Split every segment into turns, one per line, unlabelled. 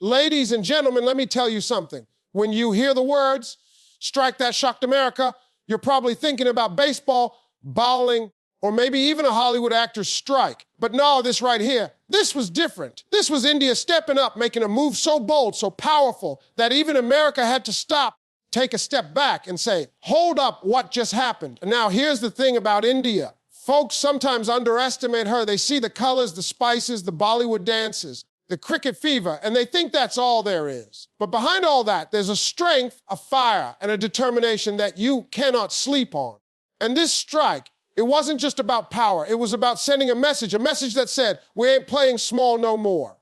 Ladies and gentlemen, let me tell you something. When you hear the words, strike that shocked America, you're probably thinking about baseball, bowling, or maybe even a Hollywood actor's strike. But no, this right here, this was different. This was India stepping up, making a move so bold, so powerful, that even America had to stop, take a step back and say, hold up, what just happened? And now here's the thing about India. Folks sometimes underestimate her. They see the colors, the spices, the Bollywood dances, the cricket fever, and they think that's all there is. But behind all that, there's a strength, a fire, and a determination that you cannot sleep on. And this strike, it wasn't just about power. It was about sending a message that said, we ain't playing small no more.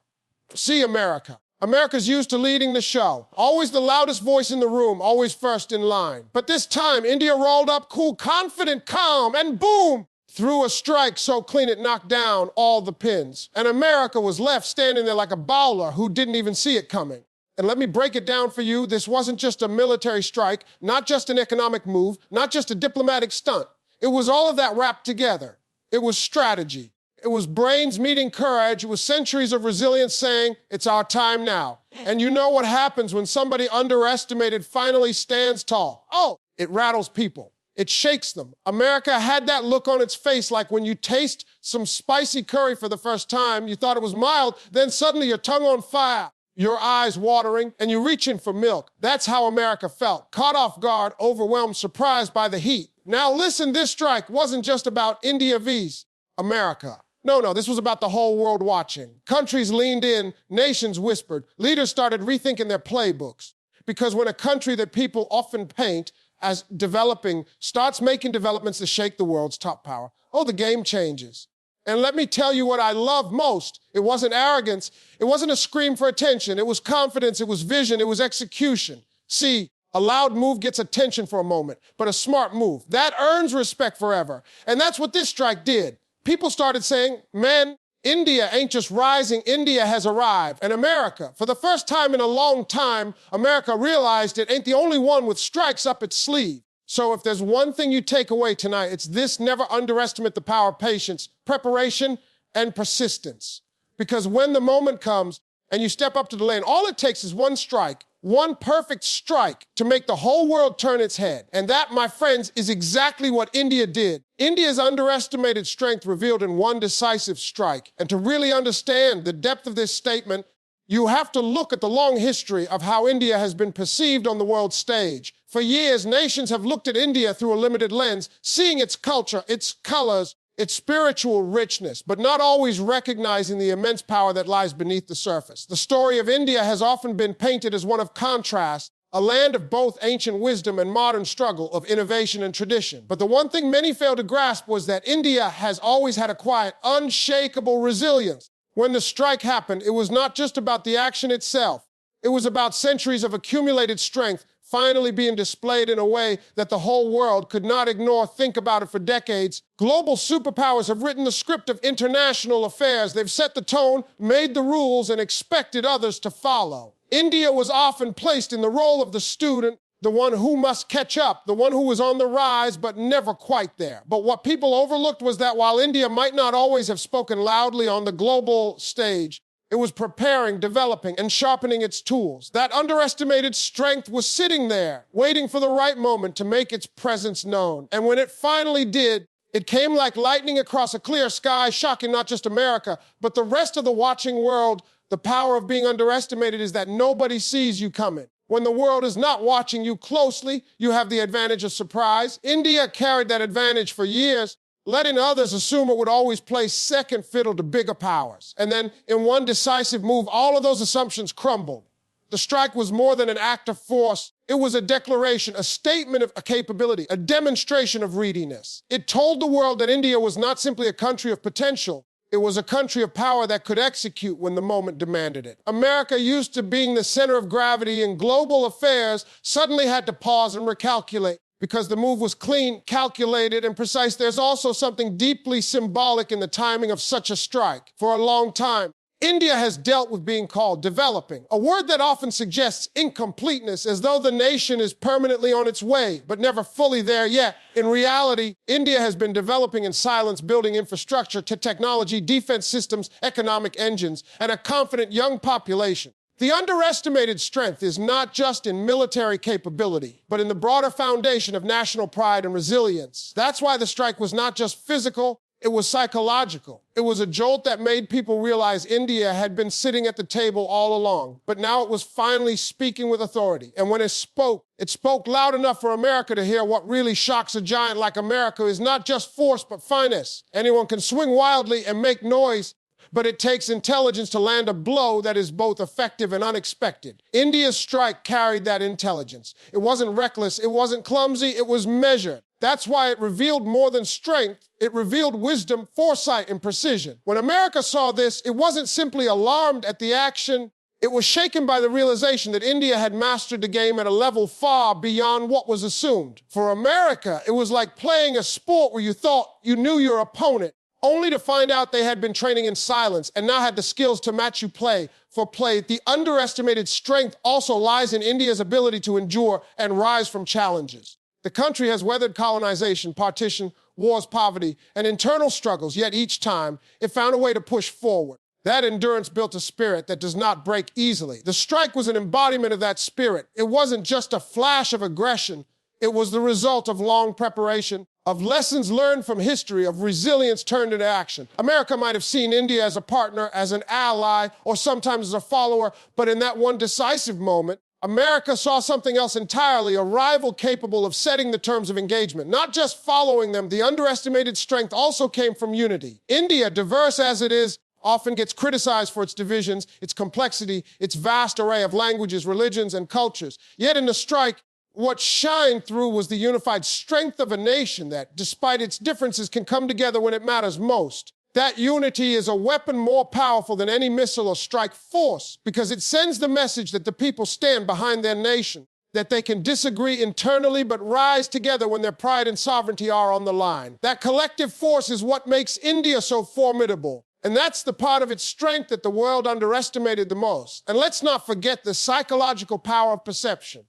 See America. America's used to leading the show. Always the loudest voice in the room, always first in line. But this time, India rolled up cool, confident, calm, and boom, threw a strike so clean it knocked down all the pins. And America was left standing there like a bowler who didn't even see it coming. And let me break it down for you. This wasn't just a military strike, not just an economic move, not just a diplomatic stunt. It was all of that wrapped together. It was strategy. It was brains meeting courage. It was centuries of resilience saying, it's our time now. And you know what happens when somebody underestimated finally stands tall? Oh, it rattles people. It shakes them. America had that look on its face like when you taste some spicy curry for the first time, you thought it was mild, then suddenly your tongue on fire, your eyes watering, and you're reaching for milk. That's how America felt. Caught off guard, overwhelmed, surprised by the heat. Now listen, this strike wasn't just about India vs. America. No, this was about the whole world watching. Countries leaned in, nations whispered, leaders started rethinking their playbooks. Because when a country that people often paint as developing starts making developments that shake the world's top power, oh, the game changes. And let me tell you what I love most. It wasn't arrogance. It wasn't a scream for attention. It was confidence. It was vision. It was execution. See, a loud move gets attention for a moment, but a smart move, that earns respect forever. And that's what this strike did. People started saying, man, India ain't just rising, India has arrived. And America, for the first time in a long time, America realized it ain't the only one with strikes up its sleeve. So if there's one thing you take away tonight, it's this: never underestimate the power of patience, preparation, and persistence. Because when the moment comes and you step up to the lane, all it takes is one strike, one perfect strike to make the whole world turn its head. And that, my friends, is exactly what India did. India's underestimated strength revealed in one decisive strike. And to really understand the depth of this statement, you have to look at the long history of how India has been perceived on the world stage. For years, nations have looked at India through a limited lens, seeing its culture, its colors, its spiritual richness, but not always recognizing the immense power that lies beneath the surface. The story of India has often been painted as one of contrast, a land of both ancient wisdom and modern struggle, of innovation and tradition. But the one thing many failed to grasp was that India has always had a quiet, unshakable resilience. When the strike happened, it was not just about the action itself. It was about centuries of accumulated strength finally being displayed in a way that the whole world could not ignore. Think about it for decades. Global superpowers have written the script of international affairs. They've set the tone, made the rules, and expected others to follow. India was often placed in the role of the student, the one who must catch up, the one who was on the rise but never quite there. But what people overlooked was that while India might not always have spoken loudly on the global stage, it was preparing, developing, and sharpening its tools. That underestimated strength was sitting there, waiting for the right moment to make its presence known. And when it finally did, it came like lightning across a clear sky, shocking not just America, but the rest of the watching world. The power of being underestimated is that nobody sees you coming. When the world is not watching you closely, you have the advantage of surprise. India carried that advantage for years, letting others assume it would always play second fiddle to bigger powers. And then, in one decisive move, all of those assumptions crumbled. The strike was more than an act of force. It was a declaration, a statement of a capability, a demonstration of readiness. It told the world that India was not simply a country of potential. It was a country of power that could execute when the moment demanded it. America, used to being the center of gravity in global affairs, suddenly had to pause and recalculate. Because the move was clean, calculated, and precise, there's also something deeply symbolic in the timing of such a strike. For a long time, India has dealt with being called developing, a word that often suggests incompleteness, as though the nation is permanently on its way, but never fully there yet. In reality, India has been developing in silence, building infrastructure to technology, defense systems, economic engines, and a confident young population. The underestimated strength is not just in military capability, but in the broader foundation of national pride and resilience. That's why the strike was not just physical, it was psychological. It was a jolt that made people realize India had been sitting at the table all along, but now it was finally speaking with authority. And when it spoke loud enough for America to hear. What really shocks a giant like America is not just force, but finesse. Anyone can swing wildly and make noise, but it takes intelligence to land a blow that is both effective and unexpected. India's strike carried that intelligence. It wasn't reckless, it wasn't clumsy, it was measured. That's why it revealed more than strength. It revealed wisdom, foresight, and precision. When America saw this, it wasn't simply alarmed at the action. It was shaken by the realization that India had mastered the game at a level far beyond what was assumed. For America, it was like playing a sport where you thought you knew your opponent, only to find out they had been training in silence and now had the skills to match you play for play. The underestimated strength also lies in India's ability to endure and rise from challenges. The country has weathered colonization, partition, wars, poverty, and internal struggles, yet each time it found a way to push forward. That endurance built a spirit that does not break easily. The strike was an embodiment of that spirit. It wasn't just a flash of aggression. It was the result of long preparation, of lessons learned from history, of resilience turned into action. America might have seen India as a partner, as an ally, or sometimes as a follower, but in that one decisive moment, America saw something else entirely, a rival capable of setting the terms of engagement, not just following them. The underestimated strength also came from unity. India, diverse as it is, often gets criticized for its divisions, its complexity, its vast array of languages, religions, and cultures. Yet in the strike, what shined through was the unified strength of a nation that, despite its differences, can come together when it matters most. That unity is a weapon more powerful than any missile or strike force because it sends the message that the people stand behind their nation, that they can disagree internally but rise together when their pride and sovereignty are on the line. That collective force is what makes India so formidable. And that's the part of its strength that the world underestimated the most. And let's not forget the psychological power of perception.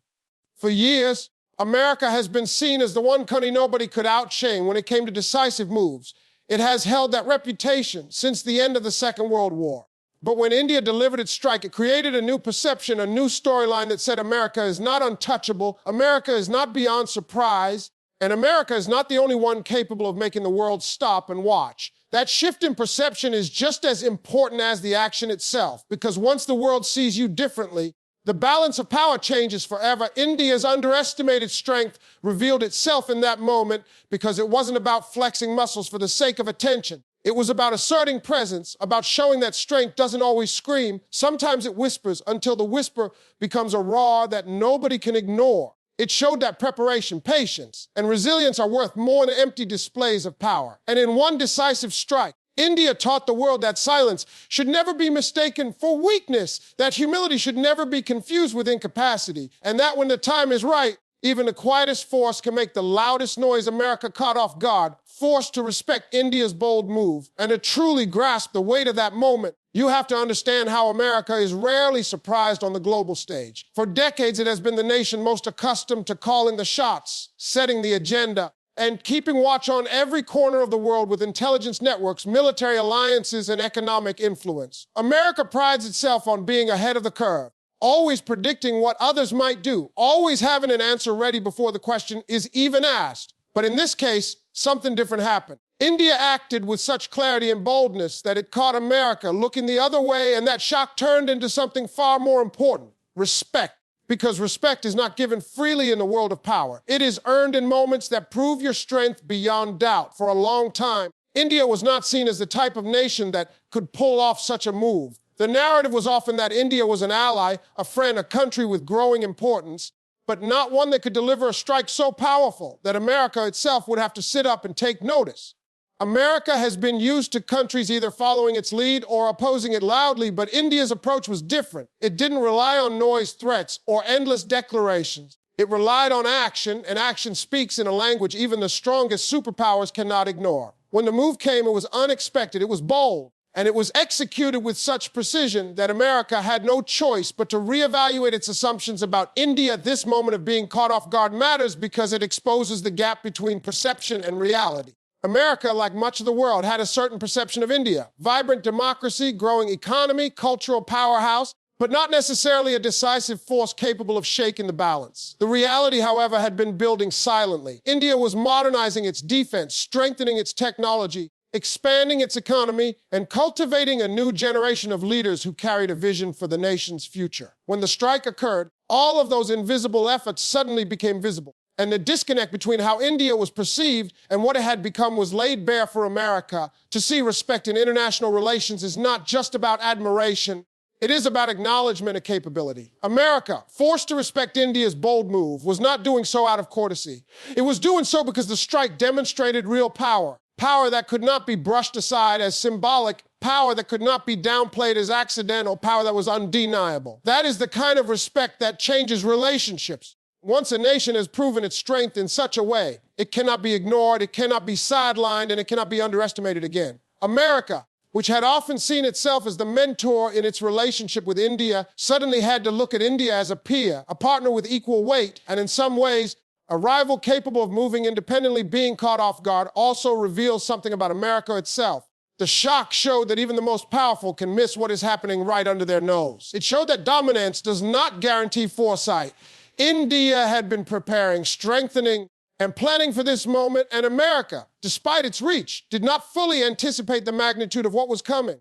For years, America has been seen as the one country nobody could outshame when it came to decisive moves. It has held that reputation since the end of the Second World War. But when India delivered its strike, it created a new perception, a new storyline that said America is not untouchable, America is not beyond surprise, and America is not the only one capable of making the world stop and watch. That shift in perception is just as important as the action itself, because once the world sees you differently, the balance of power changes forever. India's underestimated strength revealed itself in that moment because it wasn't about flexing muscles for the sake of attention. It was about asserting presence, about showing that strength doesn't always scream. Sometimes it whispers until the whisper becomes a roar that nobody can ignore. It showed that preparation, patience, and resilience are worth more than empty displays of power. And in one decisive strike, India taught the world that silence should never be mistaken for weakness, that humility should never be confused with incapacity, and that when the time is right, even the quietest force can make the loudest noise. America caught off guard, forced to respect India's bold move, and to truly grasp the weight of that moment. You have to understand how America is rarely surprised on the global stage. For decades, it has been the nation most accustomed to calling the shots, setting the agenda, and keeping watch on every corner of the world with intelligence networks, military alliances, and economic influence. America prides itself on being ahead of the curve, always predicting what others might do, always having an answer ready before the question is even asked. But in this case, something different happened. India acted with such clarity and boldness that it caught America looking the other way, and that shock turned into something far more important: respect. Because respect is not given freely in the world of power. It is earned in moments that prove your strength beyond doubt. For a long time, India was not seen as the type of nation that could pull off such a move. The narrative was often that India was an ally, a friend, a country with growing importance, but not one that could deliver a strike so powerful that America itself would have to sit up and take notice. America has been used to countries either following its lead or opposing it loudly, but India's approach was different. It didn't rely on noise, threats, or endless declarations. It relied on action, and action speaks in a language even the strongest superpowers cannot ignore. When the move came, it was unexpected, it was bold, and it was executed with such precision that America had no choice but to reevaluate its assumptions about India. This moment of being caught off guard matters because it exposes the gap between perception and reality. America, like much of the world, had a certain perception of India: vibrant democracy, growing economy, cultural powerhouse. but not necessarily a decisive force capable of shaking the balance. The reality, however, had been building silently. India was modernizing its defense, strengthening its technology, expanding its economy, and cultivating a new generation of leaders who carried a vision for the nation's future. When the strike occurred, all of those invisible efforts suddenly became visible, and the disconnect between how India was perceived and what it had become was laid bare for America. To see respect in international relations is not just about admiration, it is about acknowledgement of capability. America, forced to respect India's bold move, was not doing so out of courtesy. It was doing so because the strike demonstrated real power. Power that could not be brushed aside as symbolic, power that could not be downplayed as accidental, power that was undeniable. That is the kind of respect that changes relationships. Once a nation has proven its strength in such a way, it cannot be ignored, it cannot be sidelined, and it cannot be underestimated again. America, which had often seen itself as the mentor in its relationship with India, suddenly had to look at India as a peer, a partner with equal weight, and in some ways, a rival capable of moving independently. Being caught off guard also reveals something about America itself. The shock showed that even the most powerful can miss what is happening right under their nose. It showed that dominance does not guarantee foresight. India had been preparing, strengthening, and planning for this moment, and America, despite its reach, did not fully anticipate the magnitude of what was coming.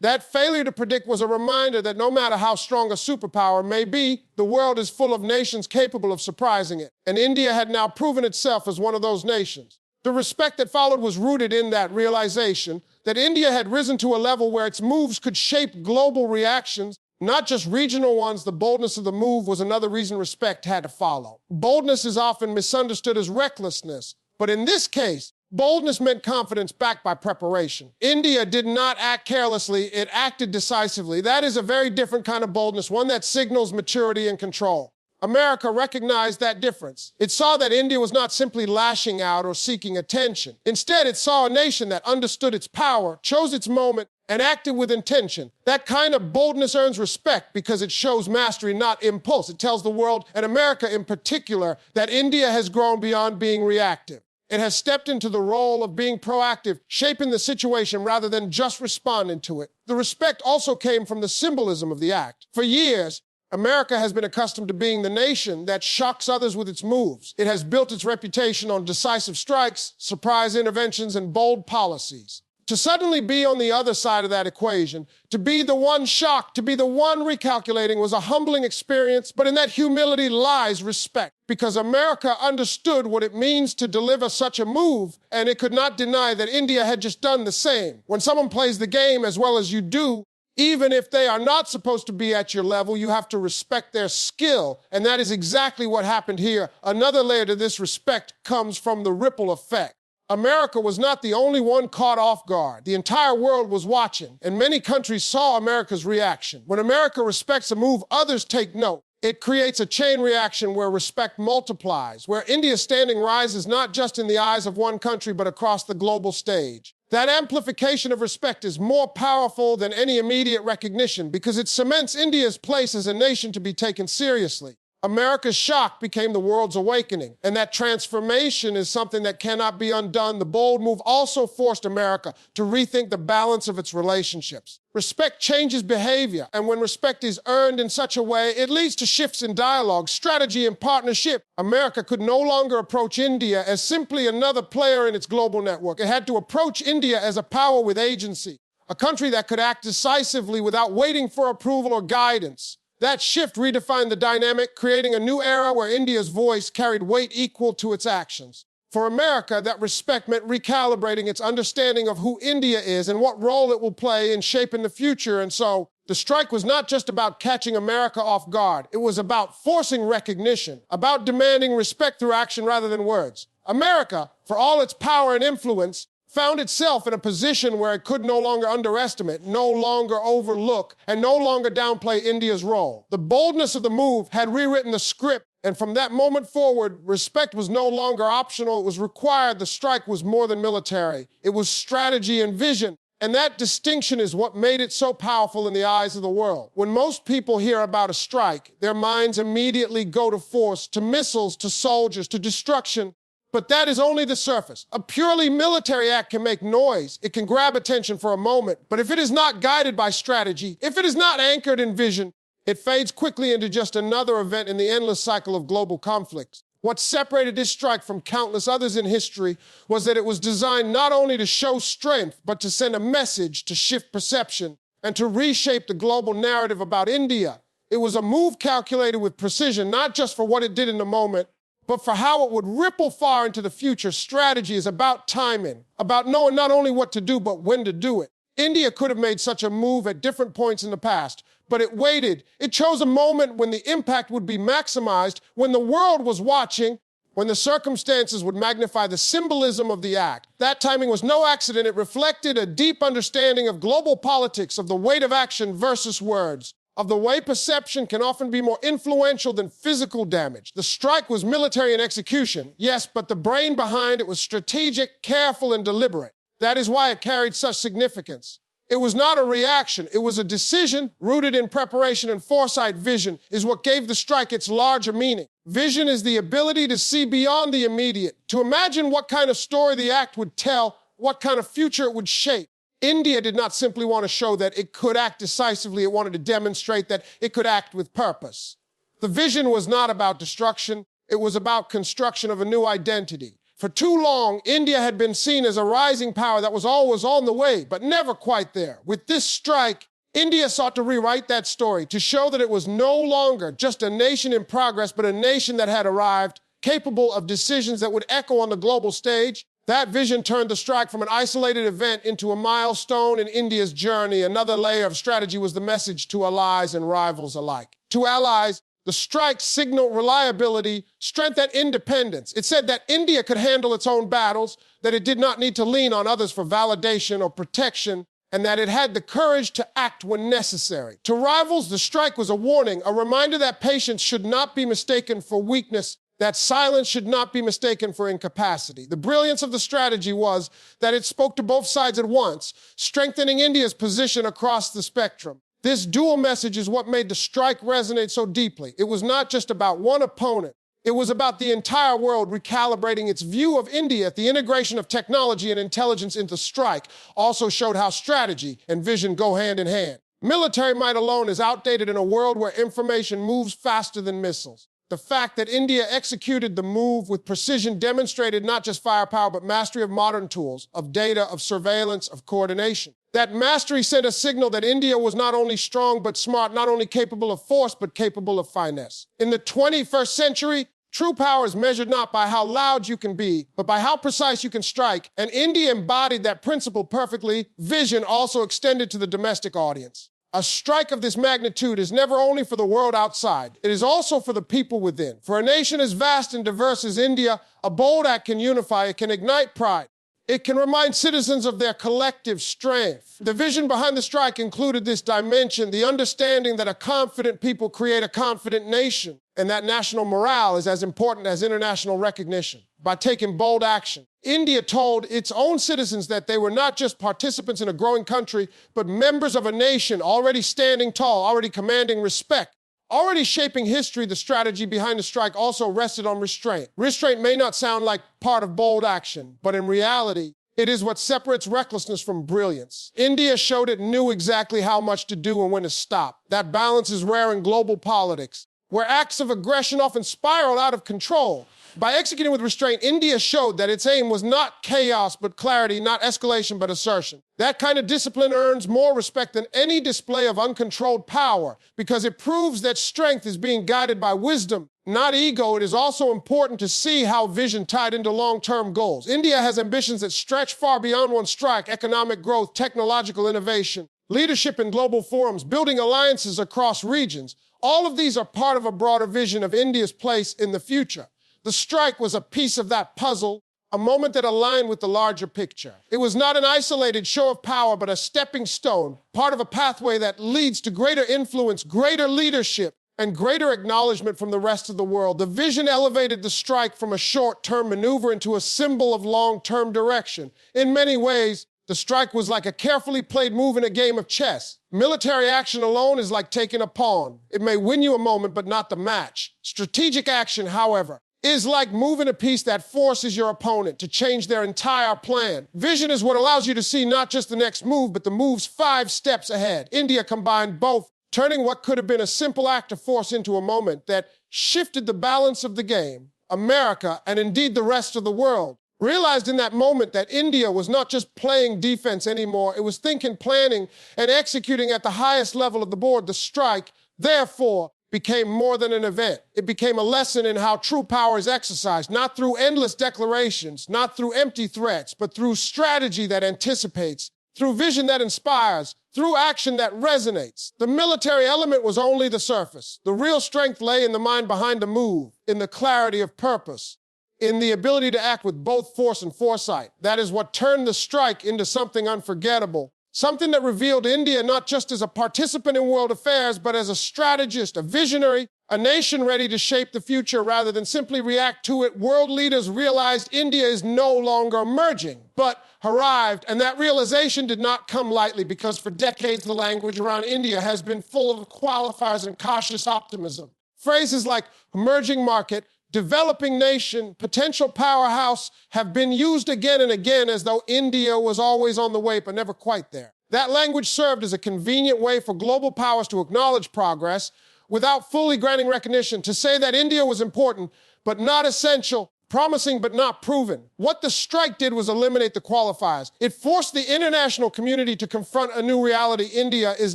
That failure to predict was a reminder that no matter how strong a superpower may be, the world is full of nations capable of surprising it, and India had now proven itself as one of those nations. The respect that followed was rooted in that realization that India had risen to a level where its moves could shape global reactions, not just regional ones. The boldness of the move was another reason respect had to follow. Boldness is often misunderstood as recklessness, but in this case, boldness meant confidence backed by preparation. India did not act carelessly, it acted decisively. That is a very different kind of boldness, one that signals maturity and control. America recognized that difference. It saw that India was not simply lashing out or seeking attention. Instead, it saw a nation that understood its power, chose its moment, and acted with intention. That kind of boldness earns respect because it shows mastery, not impulse. It tells the world, and America in particular, that India has grown beyond being reactive. It has stepped into the role of being proactive, shaping the situation rather than just responding to it. The respect also came from the symbolism of the act. For years, America has been accustomed to being the nation that shocks others with its moves. It has built its reputation on decisive strikes, surprise interventions, and bold policies. To suddenly be on the other side of that equation, to be the one shocked, to be the one recalculating was a humbling experience, but in that humility lies respect, because America understood what it means to deliver such a move, and it could not deny that India had just done the same. When someone plays the game as well as you do, even if they are not supposed to be at your level, you have to respect their skill, and that is exactly what happened here. Another layer to this respect comes from the ripple effect. America was not the only one caught off guard. The entire world was watching, and many countries saw America's reaction. When America respects a move, others take note. It creates a chain reaction where respect multiplies, where India's standing rises not just in the eyes of one country, but across the global stage. That amplification of respect is more powerful than any immediate recognition because it cements India's place as a nation to be taken seriously. America's shock became the world's awakening, and that transformation is something that cannot be undone. The bold move also forced America to rethink the balance of its relationships. Respect changes behavior, and when respect is earned in such a way, it leads to shifts in dialogue, strategy, and partnership. America could no longer approach India as simply another player in its global network. It had to approach India as a power with agency, a country that could act decisively without waiting for approval or guidance. That shift redefined the dynamic, creating a new era where India's voice carried weight equal to its actions. For America, that respect meant recalibrating its understanding of who India is and what role it will play in shaping the future. And so, the strike was not just about catching America off guard. It was about forcing recognition, about demanding respect through action rather than words. America, for all its power and influence, found itself in a position where it could no longer underestimate, no longer overlook, and no longer downplay India's role. The boldness of the move had rewritten the script, and from that moment forward, respect was no longer optional, it was required. The strike was more than military. It was strategy and vision, and that distinction is what made it so powerful in the eyes of the world. When most people hear about a strike, their minds immediately go to force, to missiles, to soldiers, to destruction. But that is only the surface. A purely military act can make noise. It can grab attention for a moment. But if it is not guided by strategy, if it is not anchored in vision, It fades quickly into just another event in the endless cycle of global conflicts. What separated this strike from countless others in history was that it was designed not only to show strength, but to send a message, to shift perception, and to reshape the global narrative about India. It was a move calculated with precision, not just for what it did in the moment, but for how it would ripple far into the future. Strategy is about timing, about knowing not only what to do, but when to do it. India could have made such a move at different points in the past, but it waited. It chose a moment when the impact would be maximized, when the world was watching, when the circumstances would magnify the symbolism of the act. That timing was no accident. It reflected a deep understanding of global politics, of the weight of action versus words, of the way perception can often be more influential than physical damage. The strike was military in execution, yes, but the brain behind it was strategic, careful, and deliberate. That is why it carried such significance. It was not a reaction, it was a decision rooted in preparation and foresight. Vision is what gave the strike its larger meaning. Vision is the ability to see beyond the immediate, to imagine what kind of story the act would tell, what kind of future it would shape. India did not simply want to show that it could act decisively, it wanted to demonstrate that it could act with purpose. The vision was not about destruction, it was about construction of a new identity. For too long, India had been seen as a rising power that was always on the way, but never quite there. With this strike, India sought to rewrite that story, to show that it was no longer just a nation in progress, but a nation that had arrived, capable of decisions that would echo on the global stage. That vision turned the strike from an isolated event into a milestone in India's journey. Another layer of strategy was the message to allies and rivals alike. To allies, the strike signaled reliability, strength, and independence. It said that India could handle its own battles, that it did not need to lean on others for validation or protection, and that it had the courage to act when necessary. To rivals, the strike was a warning, a reminder that patience should not be mistaken for weakness, that silence should not be mistaken for incapacity. The brilliance of the strategy was that it spoke to both sides at once, strengthening India's position across the spectrum. This dual message is what made the strike resonate so deeply. It was not just about one opponent. It was about the entire world recalibrating its view of India. The integration of technology and intelligence into strike also showed how strategy and vision go hand in hand. Military might alone is outdated in a world where information moves faster than missiles. The fact that India executed the move with precision demonstrated not just firepower, but mastery of modern tools, of data, of surveillance, of coordination. That mastery sent a signal that India was not only strong, but smart, not only capable of force, but capable of finesse. In the 21st century, true power is measured not by how loud you can be, but by how precise you can strike. And India embodied that principle perfectly. Vision also extended to the domestic audience. A strike of this magnitude is never only for the world outside, it is also for the people within. For a nation as vast and diverse as India, a bold act can unify, it can ignite pride. It can remind citizens of their collective strength. The vision behind the strike included this dimension, the understanding that a confident people create a confident nation, and that national morale is as important as international recognition. By taking bold action, India told its own citizens that they were not just participants in a growing country, but members of a nation already standing tall, already commanding respect. Already shaping history, the strategy behind the strike also rested on restraint. Restraint may not sound like part of bold action, but in reality, it is what separates recklessness from brilliance. India showed it knew exactly how much to do and when to stop. That balance is rare in global politics, where acts of aggression often spiral out of control. By executing with restraint, India showed that its aim was not chaos, but clarity, not escalation, but assertion. That kind of discipline earns more respect than any display of uncontrolled power, because it proves that strength is being guided by wisdom, not ego. It is also important to see how vision tied into long-term goals. India has ambitions that stretch far beyond one strike: economic growth, technological innovation, leadership in global forums, building alliances across regions. All of these are part of a broader vision of India's place in the future. The strike was a piece of that puzzle, a moment that aligned with the larger picture. It was not an isolated show of power, but a stepping stone, part of a pathway that leads to greater influence, greater leadership, and greater acknowledgement from the rest of the world. The vision elevated the strike from a short-term maneuver into a symbol of long-term direction. In many ways, the strike was like a carefully played move in a game of chess. Military action alone is like taking a pawn. It may win you a moment, but not the match. Strategic action, however, is like moving a piece that forces your opponent to change their entire plan. Vision is what allows you to see not just the next move, but the moves 5 steps ahead. India combined both turning what could have been a simple act of force into a moment that shifted the balance of the game. America, and indeed the rest of the world, realized in that moment that India was not just playing defense anymore. It was thinking, planning, and executing at the highest level of the board. The strike, therefore, became more than an event. It became a lesson in how true power is exercised, not through endless declarations, not through empty threats, but through strategy that anticipates, through vision that inspires, through action that resonates. The military element was only the surface. The real strength lay in the mind behind the move, in the clarity of purpose, in the ability to act with both force and foresight. That is what turned the strike into something unforgettable. Something that revealed India not just as a participant in world affairs, but as a strategist, a visionary, a nation ready to shape the future rather than simply react to it. World leaders realized India is no longer emerging, but arrived. And that realization did not come lightly, because for decades the language around India has been full of qualifiers and cautious optimism. Phrases like emerging market, developing nation, potential powerhouse have been used again and again as though India was always on the way but never quite there. That language served as a convenient way for global powers to acknowledge progress without fully granting recognition, to say that India was important but not essential, promising but not proven. What the strike did was eliminate the qualifiers. It forced the international community to confront a new reality. India is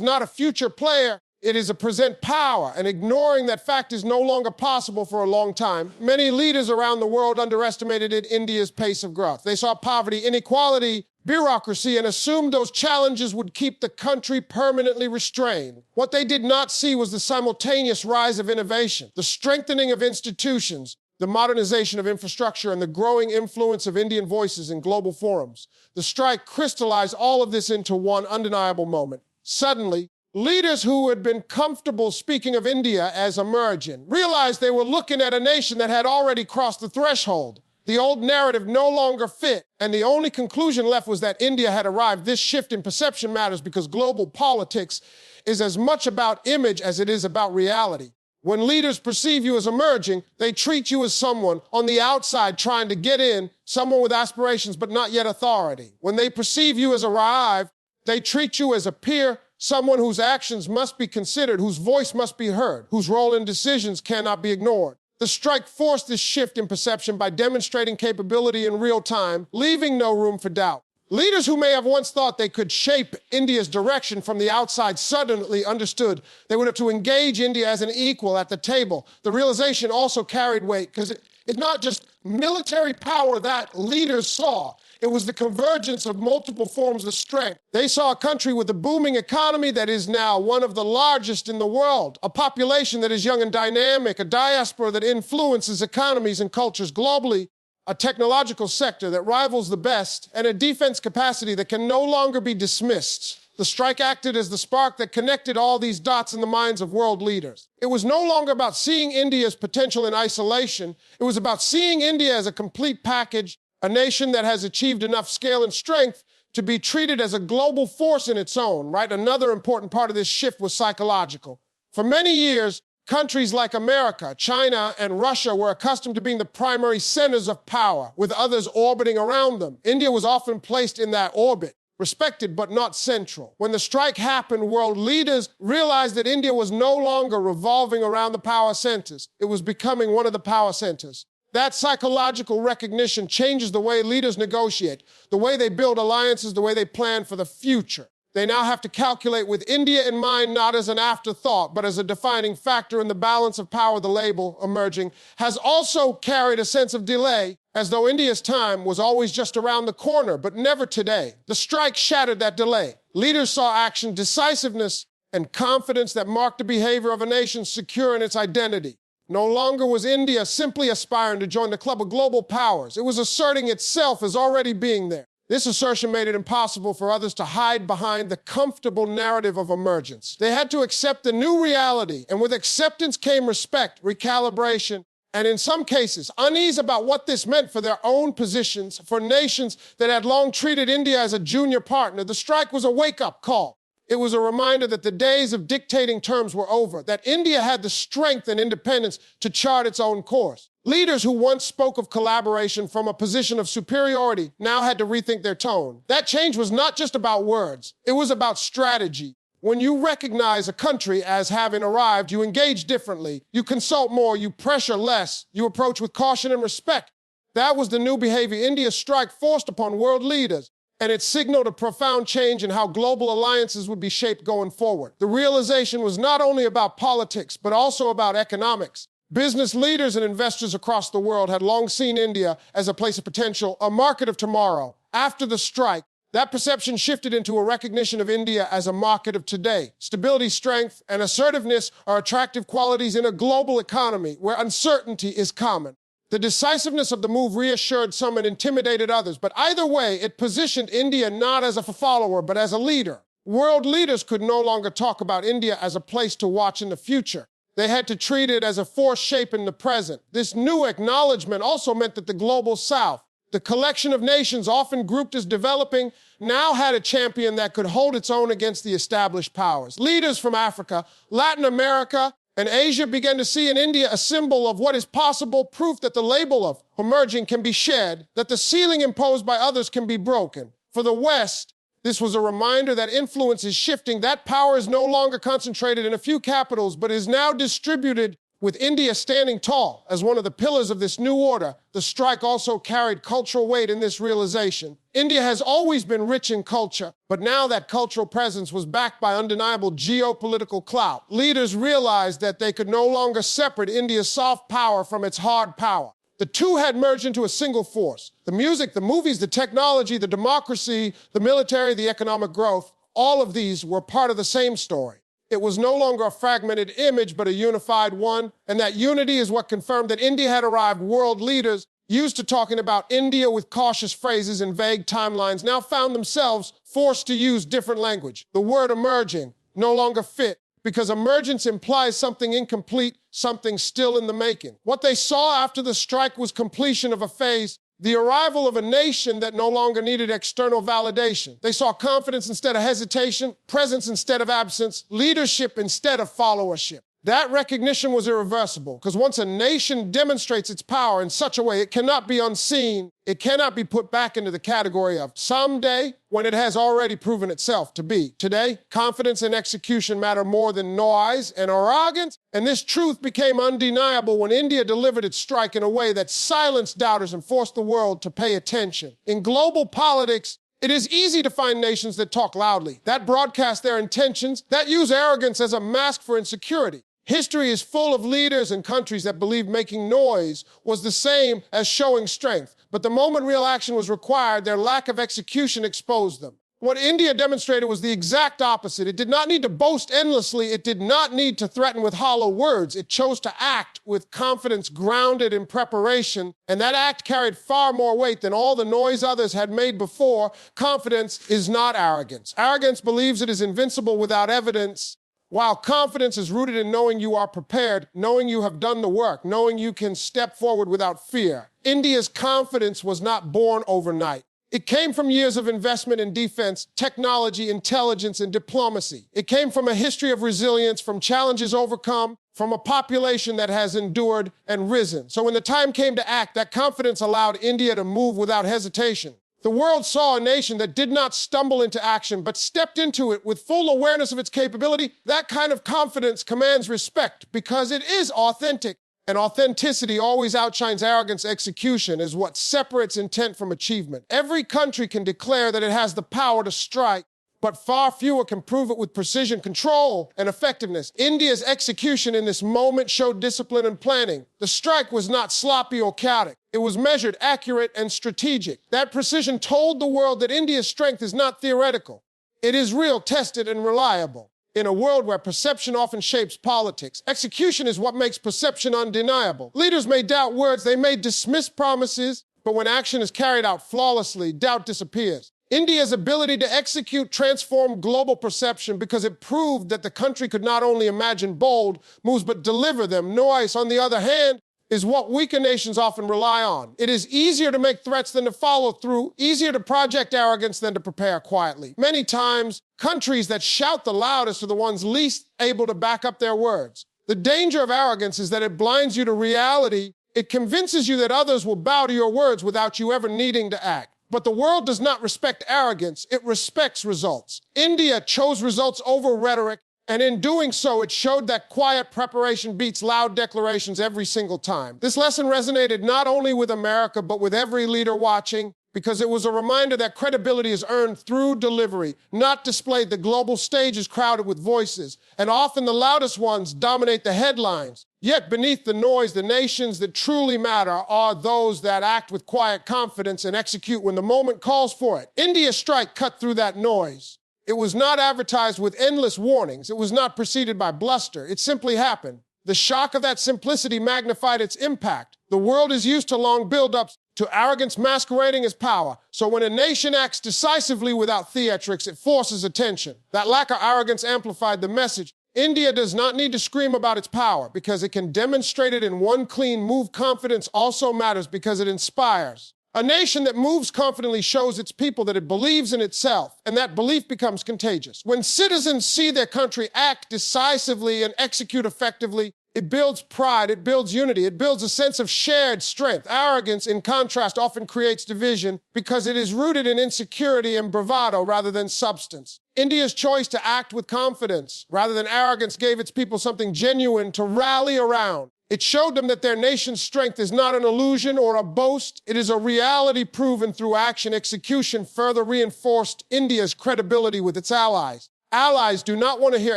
not a future player. It is a present power, and ignoring that fact is no longer possible for a long time. Many leaders around the world underestimated India's pace of growth. They saw poverty, inequality, bureaucracy, and assumed those challenges would keep the country permanently restrained. What they did not see was the simultaneous rise of innovation, the strengthening of institutions, the modernization of infrastructure, and the growing influence of Indian voices in global forums. The strike crystallized all of this into one undeniable moment. Suddenly, leaders who had been comfortable speaking of India as emerging realized they were looking at a nation that had already crossed the threshold. The old narrative no longer fit, and the only conclusion left was that India had arrived. This shift in perception matters because global politics is as much about image as it is about reality. When leaders perceive you as emerging, they treat you as someone on the outside trying to get in, someone with aspirations but not yet authority. When they perceive you as arrived, they treat you as a peer, someone whose actions must be considered, whose voice must be heard, whose role in decisions cannot be ignored. The strike forced this shift in perception by demonstrating capability in real time, leaving no room for doubt. Leaders who may have once thought they could shape India's direction from the outside suddenly understood they would have to engage India as an equal at the table. The realization also carried weight because it's not just military power that leaders saw. It was the convergence of multiple forms of strength. They saw a country with a booming economy that is now one of the largest in the world, a population that is young and dynamic, a diaspora that influences economies and cultures globally, a technological sector that rivals the best, and a defense capacity that can no longer be dismissed. The strike acted as the spark that connected all these dots in the minds of world leaders. It was no longer about seeing India's potential in isolation. It was about seeing India as a complete package, a nation that has achieved enough scale and strength to be treated as a global force in its own, right? Another important part of this shift was psychological. For many years, countries like America, China, and Russia were accustomed to being the primary centers of power, with others orbiting around them. India was often placed in that orbit, respected but not central. When the strike happened, world leaders realized that India was no longer revolving around the power centers. It was becoming one of the power centers. That psychological recognition changes the way leaders negotiate, the way they build alliances, the way they plan for the future. They now have to calculate with India in mind, not as an afterthought, but as a defining factor in the balance of power. The label, emerging, has also carried a sense of delay, as though India's time was always just around the corner, but never today. The strike shattered that delay. Leaders saw action, decisiveness, and confidence that marked the behavior of a nation secure in its identity. No longer was India simply aspiring to join the club of global powers. It was asserting itself as already being there. This assertion made it impossible for others to hide behind the comfortable narrative of emergence. They had to accept the new reality, and with acceptance came respect, recalibration, and in some cases, unease about what this meant for their own positions, for nations that had long treated India as a junior partner. The strike was a wake-up call. It was a reminder that the days of dictating terms were over, that India had the strength and independence to chart its own course. Leaders who once spoke of collaboration from a position of superiority now had to rethink their tone. That change was not just about words. It was about strategy. When you recognize a country as having arrived, you engage differently, you consult more, you pressure less, you approach with caution and respect. That was the new behavior India's strike forced upon world leaders, and it signaled a profound change in how global alliances would be shaped going forward. The realization was not only about politics, but also about economics. Business leaders and investors across the world had long seen India as a place of potential, a market of tomorrow. After the strike, that perception shifted into a recognition of India as a market of today. Stability, strength, and assertiveness are attractive qualities in a global economy where uncertainty is common. The decisiveness of the move reassured some and intimidated others, but either way, it positioned India not as a follower, but as a leader. World leaders could no longer talk about India as a place to watch in the future. They had to treat it as a force shaping the present. This new acknowledgement also meant that the global South, the collection of nations often grouped as developing, now had a champion that could hold its own against the established powers. Leaders from Africa, Latin America, and Asia began to see in India a symbol of what is possible, proof that the label of emerging can be shed, that the ceiling imposed by others can be broken. For the West, this was a reminder that influence is shifting, that power is no longer concentrated in a few capitals, but is now distributed. With India standing tall as one of the pillars of this new order, the strike also carried cultural weight in this realization. India has always been rich in culture, but now that cultural presence was backed by undeniable geopolitical clout. Leaders realized that they could no longer separate India's soft power from its hard power. The two had merged into a single force. The music, the movies, the technology, the democracy, the military, the economic growth, all of these were part of the same story. It was no longer a fragmented image, but a unified one. And that unity is what confirmed that India had arrived. World leaders, used to talking about India with cautious phrases and vague timelines, now found themselves forced to use different language. The word emerging no longer fit, because emergence implies something incomplete, something still in the making. What they saw after the strike was completion of a phase, the arrival of a nation that no longer needed external validation. They saw confidence instead of hesitation, presence instead of absence, leadership instead of followership. That recognition was irreversible, because once a nation demonstrates its power in such a way, it cannot be unseen, it cannot be put back into the category of someday, when it has already proven itself to be. Today, confidence and execution matter more than noise and arrogance, and this truth became undeniable when India delivered its strike in a way that silenced doubters and forced the world to pay attention. In global politics, it is easy to find nations that talk loudly, that broadcast their intentions, that use arrogance as a mask for insecurity. History is full of leaders and countries that believed making noise was the same as showing strength. But the moment real action was required, their lack of execution exposed them. What India demonstrated was the exact opposite. It did not need to boast endlessly. It did not need to threaten with hollow words. It chose to act with confidence grounded in preparation, and that act carried far more weight than all the noise others had made before. Confidence is not arrogance. Arrogance believes it is invincible without evidence, while confidence is rooted in knowing you are prepared, knowing you have done the work, knowing you can step forward without fear. India's confidence was not born overnight. It came from years of investment in defense, technology, intelligence, and diplomacy. It came from a history of resilience, from challenges overcome, from a population that has endured and risen. So when the time came to act, that confidence allowed India to move without hesitation. The world saw a nation that did not stumble into action, but stepped into it with full awareness of its capability. That kind of confidence commands respect because it is authentic. And authenticity always outshines arrogance. Execution is what separates intent from achievement. Every country can declare that it has the power to strike, but far fewer can prove it with precision, control, and effectiveness. India's execution in this moment showed discipline and planning. The strike was not sloppy or chaotic. It was measured, accurate, and strategic. That precision told the world that India's strength is not theoretical. It is real, tested, and reliable. In a world where perception often shapes politics, execution is what makes perception undeniable. Leaders may doubt words, they may dismiss promises, but when action is carried out flawlessly, doubt disappears. India's ability to execute transformed global perception because it proved that the country could not only imagine bold moves, but deliver them. Noise, on the other hand, is what weaker nations often rely on. It is easier to make threats than to follow through, easier to project arrogance than to prepare quietly. Many times, countries that shout the loudest are the ones least able to back up their words. The danger of arrogance is that it blinds you to reality. It convinces you that others will bow to your words without you ever needing to act. But the world does not respect arrogance, it respects results. India chose results over rhetoric, and in doing so, it showed that quiet preparation beats loud declarations every single time. This lesson resonated not only with America, but with every leader watching, because it was a reminder that credibility is earned through delivery, not displayed. The global stage is crowded with voices, and often the loudest ones dominate the headlines. Yet beneath the noise, the nations that truly matter are those that act with quiet confidence and execute when the moment calls for it. India's strike cut through that noise. It was not advertised with endless warnings. It was not preceded by bluster. It simply happened. The shock of that simplicity magnified its impact. The world is used to long buildups, to arrogance masquerading as power. So when a nation acts decisively without theatrics, it forces attention. That lack of arrogance amplified the message. India does not need to scream about its power because it can demonstrate it in one clean move. Confidence also matters because it inspires. A nation that moves confidently shows its people that it believes in itself, and that belief becomes contagious. When citizens see their country act decisively and execute effectively, it builds pride, it builds unity, it builds a sense of shared strength. Arrogance, in contrast, often creates division because it is rooted in insecurity and bravado rather than substance. India's choice to act with confidence rather than arrogance gave its people something genuine to rally around. It showed them that their nation's strength is not an illusion or a boast. It is a reality proven through action. Execution further reinforced India's credibility with its allies. Allies do not want to hear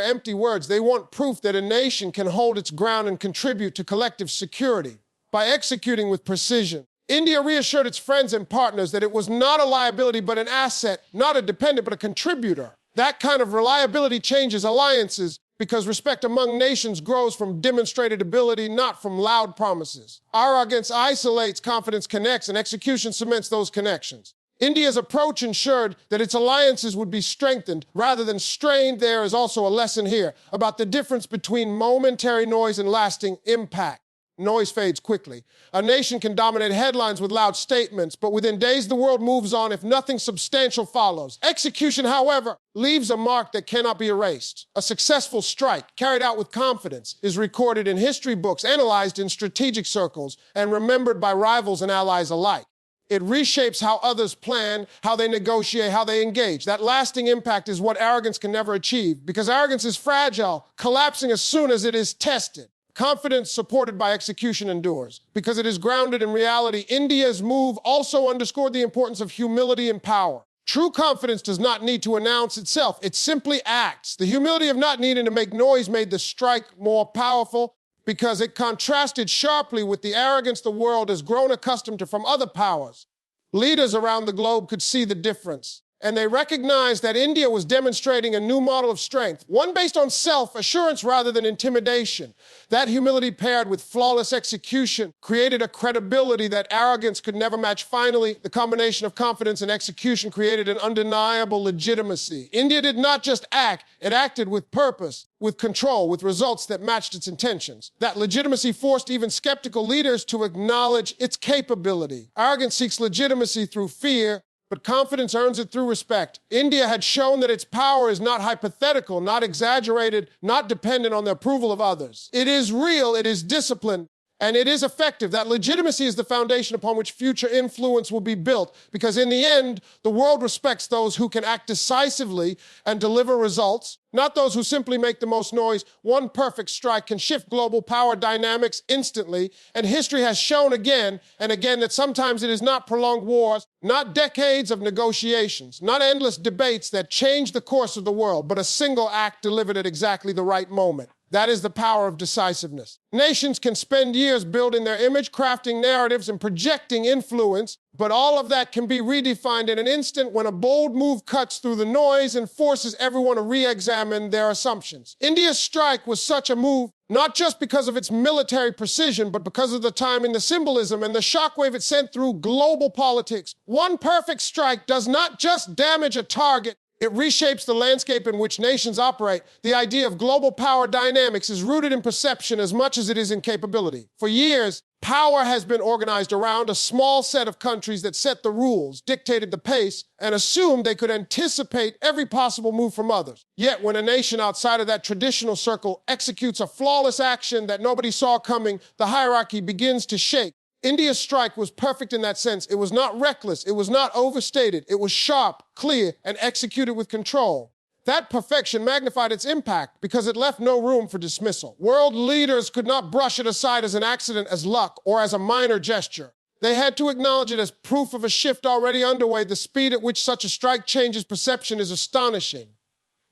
empty words. They want proof that a nation can hold its ground and contribute to collective security. By executing with precision, India reassured its friends and partners that it was not a liability but an asset, not a dependent but a contributor. That kind of reliability changes alliances, because respect among nations grows from demonstrated ability, not from loud promises. Arrogance isolates, confidence connects, and execution cements those connections. India's approach ensured that its alliances would be strengthened rather than strained. There is also a lesson here about the difference between momentary noise and lasting impact. Noise fades quickly. A nation can dominate headlines with loud statements, but within days the world moves on if nothing substantial follows. Execution, however, leaves a mark that cannot be erased. A successful strike, carried out with confidence, is recorded in history books, analyzed in strategic circles, and remembered by rivals and allies alike. It reshapes how others plan, how they negotiate, how they engage. That lasting impact is what arrogance can never achieve, because arrogance is fragile, collapsing as soon as it is tested. Confidence supported by execution endures. Because it is grounded in reality, India's move also underscored the importance of humility and power. True confidence does not need to announce itself. It simply acts. The humility of not needing to make noise made the strike more powerful because it contrasted sharply with the arrogance the world has grown accustomed to from other powers. Leaders around the globe could see the difference, and they recognized that India was demonstrating a new model of strength, one based on self-assurance rather than intimidation. That humility paired with flawless execution created a credibility that arrogance could never match. Finally, the combination of confidence and execution created an undeniable legitimacy. India did not just act, it acted with purpose, with control, with results that matched its intentions. That legitimacy forced even skeptical leaders to acknowledge its capability. Arrogance seeks legitimacy through fear, but confidence earns it through respect. India had shown that its power is not hypothetical, not exaggerated, not dependent on the approval of others. It is real, it is disciplined, and it is effective. That legitimacy is the foundation upon which future influence will be built, because in the end, the world respects those who can act decisively and deliver results, not those who simply make the most noise. One perfect strike can shift global power dynamics instantly, and history has shown again and again that sometimes it is not prolonged wars, not decades of negotiations, not endless debates that change the course of the world, but a single act delivered at exactly the right moment. That is the power of decisiveness. Nations can spend years building their image, crafting narratives, and projecting influence, but all of that can be redefined in an instant when a bold move cuts through the noise and forces everyone to re-examine their assumptions. India's strike was such a move, not just because of its military precision, but because of the timing, the symbolism, and the shockwave it sent through global politics. One perfect strike does not just damage a target, it reshapes the landscape in which nations operate. The idea of global power dynamics is rooted in perception as much as it is in capability. For years, power has been organized around a small set of countries that set the rules, dictated the pace, and assumed they could anticipate every possible move from others. Yet when a nation outside of that traditional circle executes a flawless action that nobody saw coming, the hierarchy begins to shake. India's strike was perfect in that sense. It was not reckless. It was not overstated. It was sharp, clear, and executed with control. That perfection magnified its impact because it left no room for dismissal. World leaders could not brush it aside as an accident, as luck, or as a minor gesture. They had to acknowledge it as proof of a shift already underway. The speed at which such a strike changes perception is astonishing.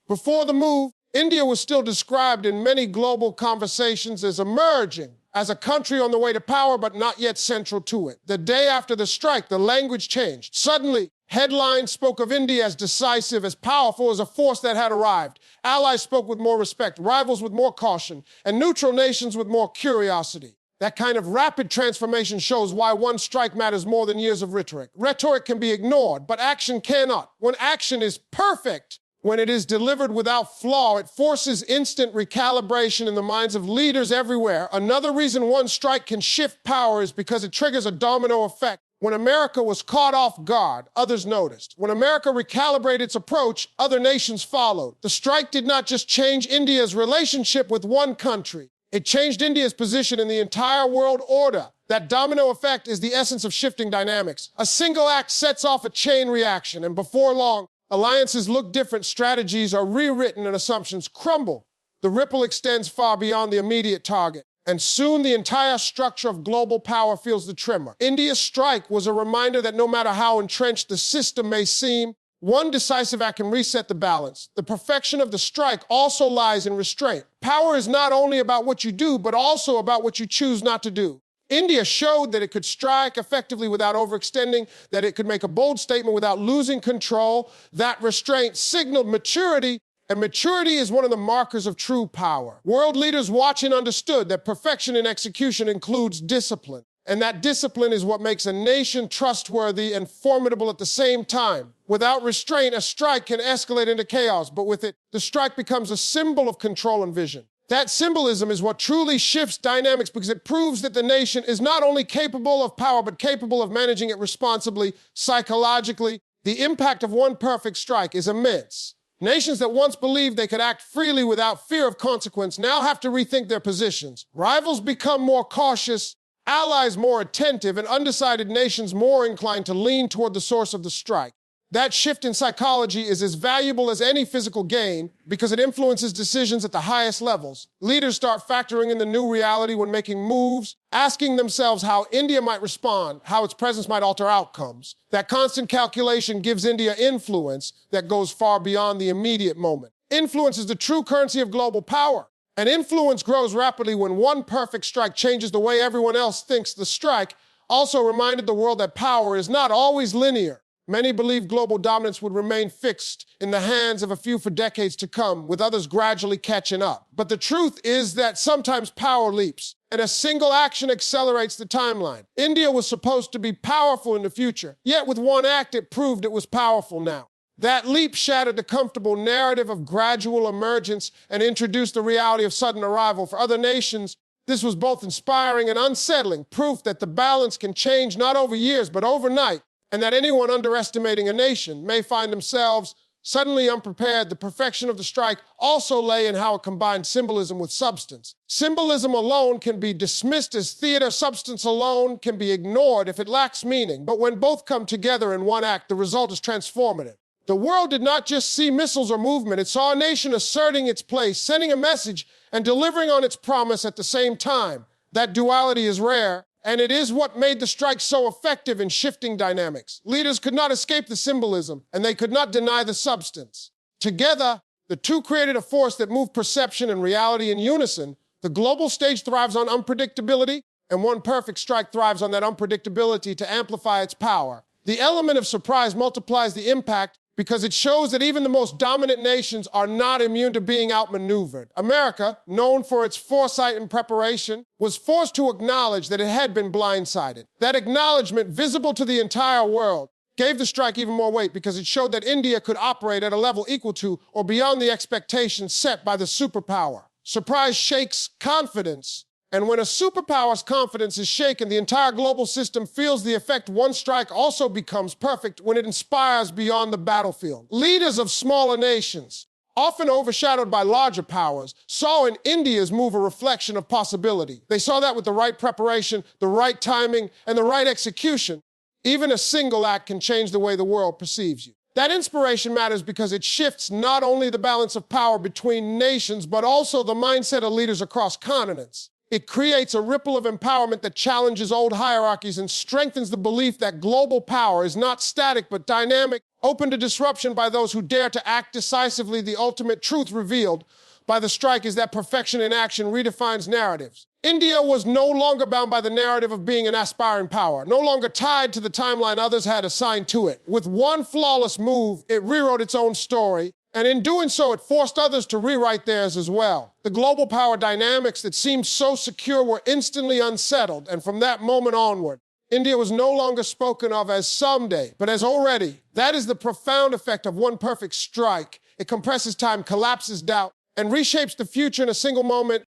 Before the move, India was still described in many global conversations as emerging, as a country on the way to power, but not yet central to it. The day after the strike, the language changed. Suddenly, headlines spoke of India as decisive, as powerful, as a force that had arrived. Allies spoke with more respect, rivals with more caution, and neutral nations with more curiosity. That kind of rapid transformation shows why one strike matters more than years of rhetoric. Rhetoric can be ignored, but action cannot. When action is perfect, when it is delivered without flaw, it forces instant recalibration in the minds of leaders everywhere. Another reason one strike can shift power is because it triggers a domino effect. When America was caught off guard, others noticed. When America recalibrated its approach, other nations followed. The strike did not just change India's relationship with one country. It changed India's position in the entire world order. That domino effect is the essence of shifting dynamics. A single act sets off a chain reaction, and before long, alliances look different, strategies are rewritten, and assumptions crumble. The ripple extends far beyond the immediate target, and soon the entire structure of global power feels the tremor. India's strike was a reminder that no matter how entrenched the system may seem, one decisive act can reset the balance. The perfection of the strike also lies in restraint. Power is not only about what you do, but also about what you choose not to do. India showed that it could strike effectively without overextending, that it could make a bold statement without losing control. That restraint signaled maturity, and maturity is one of the markers of true power. World leaders watching understood that perfection in execution includes discipline, and that discipline is what makes a nation trustworthy and formidable at the same time. Without restraint, a strike can escalate into chaos, but with it, the strike becomes a symbol of control and vision. That symbolism is what truly shifts dynamics because it proves that the nation is not only capable of power, but capable of managing it responsibly, psychologically. The impact of one perfect strike is immense. Nations that once believed they could act freely without fear of consequence now have to rethink their positions. Rivals become more cautious, allies more attentive, and undecided nations more inclined to lean toward the source of the strike. That shift in psychology is as valuable as any physical gain because it influences decisions at the highest levels. Leaders start factoring in the new reality when making moves, asking themselves how India might respond, how its presence might alter outcomes. That constant calculation gives India influence that goes far beyond the immediate moment. Influence is the true currency of global power. And influence grows rapidly when one perfect strike changes the way everyone else thinks. The strike also reminded the world that power is not always linear. Many believed global dominance would remain fixed in the hands of a few for decades to come, with others gradually catching up. But the truth is that sometimes power leaps, and a single action accelerates the timeline. India was supposed to be powerful in the future, yet with one act it proved it was powerful now. That leap shattered the comfortable narrative of gradual emergence and introduced the reality of sudden arrival. For other nations, this was both inspiring and unsettling, proof that the balance can change not over years, but overnight, and that anyone underestimating a nation may find themselves suddenly unprepared. The perfection of the strike also lay in how it combined symbolism with substance. Symbolism alone can be dismissed as theater. Substance alone can be ignored if it lacks meaning. But when both come together in one act, the result is transformative. The world did not just see missiles or movement. It saw a nation asserting its place, sending a message, and delivering on its promise at the same time. That duality is rare, and it is what made the strike so effective in shifting dynamics. Leaders could not escape the symbolism, and they could not deny the substance. Together, the two created a force that moved perception and reality in unison. The global stage thrives on unpredictability, and one perfect strike thrives on that unpredictability to amplify its power. The element of surprise multiplies the impact because it shows that even the most dominant nations are not immune to being outmaneuvered. America, known for its foresight and preparation, was forced to acknowledge that it had been blindsided. That acknowledgement, visible to the entire world, gave the strike even more weight because it showed that India could operate at a level equal to or beyond the expectations set by the superpower. Surprise shakes confidence. And when a superpower's confidence is shaken, the entire global system feels the effect. One strike also becomes perfect when it inspires beyond the battlefield. Leaders of smaller nations, often overshadowed by larger powers, saw in India's move a reflection of possibility. They saw that with the right preparation, the right timing, and the right execution, even a single act can change the way the world perceives you. That inspiration matters because it shifts not only the balance of power between nations, but also the mindset of leaders across continents. It creates a ripple of empowerment that challenges old hierarchies and strengthens the belief that global power is not static but dynamic, open to disruption by those who dare to act decisively. The ultimate truth revealed by the strike is that perfection in action redefines narratives. India was no longer bound by the narrative of being an aspiring power, no longer tied to the timeline others had assigned to it. With one flawless move, it rewrote its own story, and in doing so, it forced others to rewrite theirs as well. The global power dynamics that seemed so secure were instantly unsettled, and from that moment onward, India was no longer spoken of as someday, but as already. That is the profound effect of one perfect strike. It compresses time, collapses doubt, and reshapes the future in a single moment.